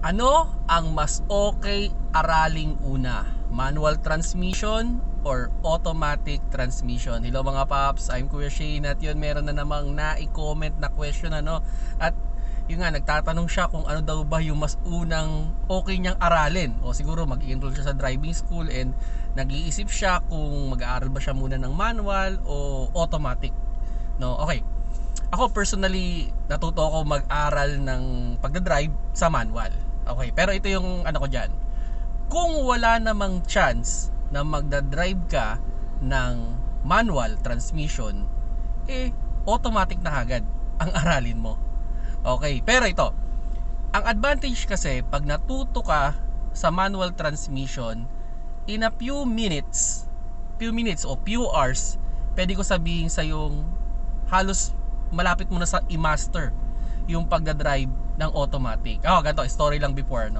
Ano ang mas okay araling una? Manual transmission or automatic transmission? Hello mga paps, I'm Kuya Shane at yun meron na namang na-comment na question at yun nga nagtatanong siya kung ano daw ba yung mas unang okay niyang aralin o siguro mag-enroll siya sa driving school and nag-iisip siya kung mag-aaral ba siya muna ng manual o automatic. Okay. Ako personally, natuto ako mag-aral ng pagdadrive sa manual. Okay, pero ito yung ano ko dyan. Kung wala namang chance na magdadrive ka ng manual transmission, automatic na agad ang aralin mo. Okay, pero ito, ang advantage kasi pag natuto ka sa manual transmission, in a few minutes o few hours, pwede ko sabihin sa yung halos malapit mo na sa i-master yung pagdadrive ng automatic. Ganito, story lang before,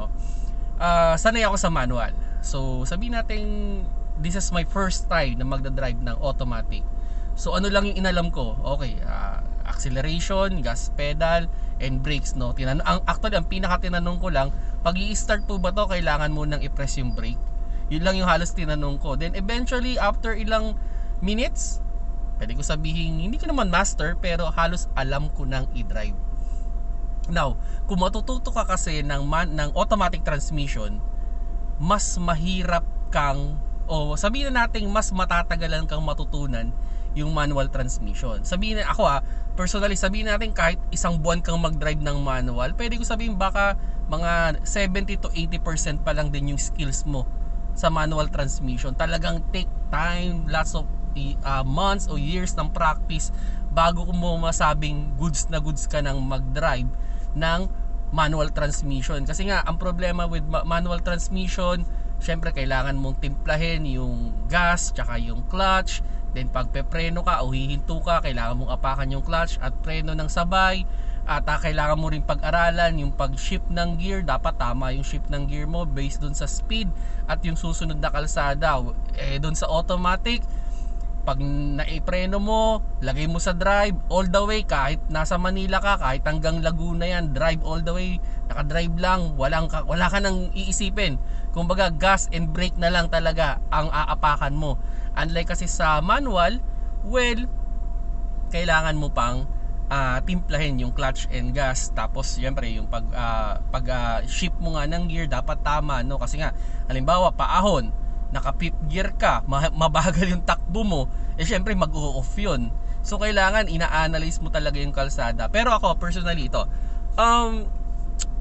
sanay ako sa manual. So, sabihin natin, this is my first time na magdadrive ng automatic. So, ano lang yung inalam ko? Okay, acceleration, gas pedal, and brakes, Actually, ang pinaka-tinanong ko lang, pag i-start po ba to, kailangan mo nang i-press yung brake. Yun lang yung halos tinanong ko. Then, eventually, after ilang minutes, pwede ko sabihin, hindi ko naman master, pero halos alam ko nang i-drive. Now, kung matututo ka kasi ng automatic transmission, mas mahirap kang, o sabihin na natin mas matatagalan kang matutunan yung manual transmission. Sabihin na ako personally, sabihin natin kahit isang buwan kang mag-drive ng manual, pwede ko sabihin baka mga 70 to 80% pa lang din yung skills mo sa manual transmission. Talagang take time, lots of months o years ng practice bago mo masabing goods na goods ka ng mag-drive ng manual transmission. Kasi nga, ang problema with manual transmission, syempre kailangan mong timplahin yung gas tsaka yung clutch. Then pag pepreno ka o hihinto ka, kailangan mong apakan yung clutch at preno ng sabay. At kailangan mo rin pag-aralan yung pag-shift ng gear. Dapat tama yung shift ng gear mo based dun sa speed at yung susunod na kalsada. Dun sa automatic, pag naipreno mo, lagay mo sa drive all the way, kahit nasa Manila ka, kahit hanggang Laguna yan, drive all the way, naka-drive lang, wala ka nang iisipin. Kumbaga gas and brake na lang talaga ang aapakan mo. Unlike kasi sa manual, kailangan mo pang timplahin yung clutch and gas. Tapos syempre yung pag shift mo nga ng gear dapat tama, kasi nga halimbawa paahon, naka fifth gear ka, mabagal yung takbo mo, syempre mag-o-off yun. So kailangan ina-analyze mo talaga yung kalsada. Pero ako personally ito,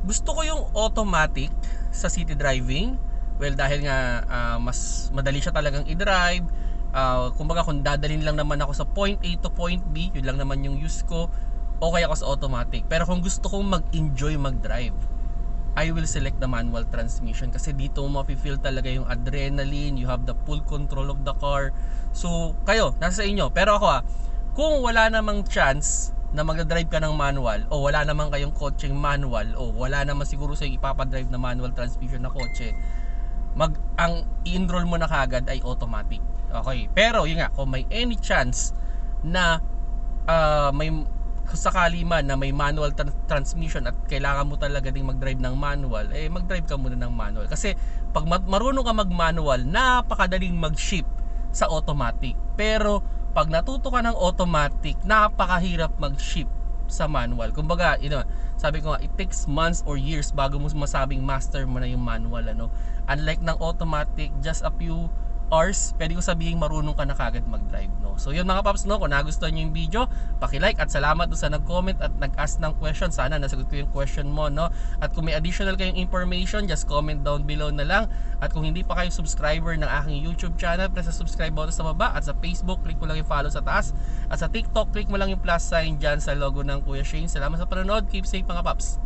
gusto ko yung automatic sa city driving. Well, dahil nga mas madali siya talagang i-drive. Kumbaga kung dadalhin lang naman ako sa point A to point B, yun lang naman yung use ko, okay ako sa automatic. Pero kung gusto kong mag-enjoy mag-drive, I will select the manual transmission kasi dito mo mafe-feel talaga yung adrenaline, you have the full control of the car. So, kayo, nasa sa inyo. Pero ako kung wala namang chance na magdadrive ka ng manual o wala namang kayong kotseng manual o wala naman siguro sa ipapadrive na manual transmission na kotse, ang i-enroll mo na kagad ay automatic. Okay, pero yun nga, kung may any chance na may sakali man na may manual transmission at kailangan mo talaga ding mag-drive ng manual, mag-drive ka muna ng manual. Kasi pag marunong ka mag-manual, napakadaling mag-shift sa automatic. Pero pag natuto ka ng automatic, napakahirap mag-shift sa manual. Kumbaga, sabi ko nga, it takes months or years bago mo masabing master mo na yung manual, Unlike ng automatic, just a few hours, pwede ko sabihin marunong ka na kagad mag-drive, So yun mga paps, kung nagustuhan nyo yung video, paki-like at salamat sa nag-comment at nag-ask ng question. Sana nasagot ko yung question mo, At kung may additional kayong information, just comment down below na lang. At kung hindi pa kayo subscriber ng aking YouTube channel, press sa subscribe button sa baba. At sa Facebook, click mo lang yung follow sa taas. At sa TikTok, click mo lang yung plus sign dyan sa logo ng Kuya Shane. Salamat sa panonood, keep safe mga paps.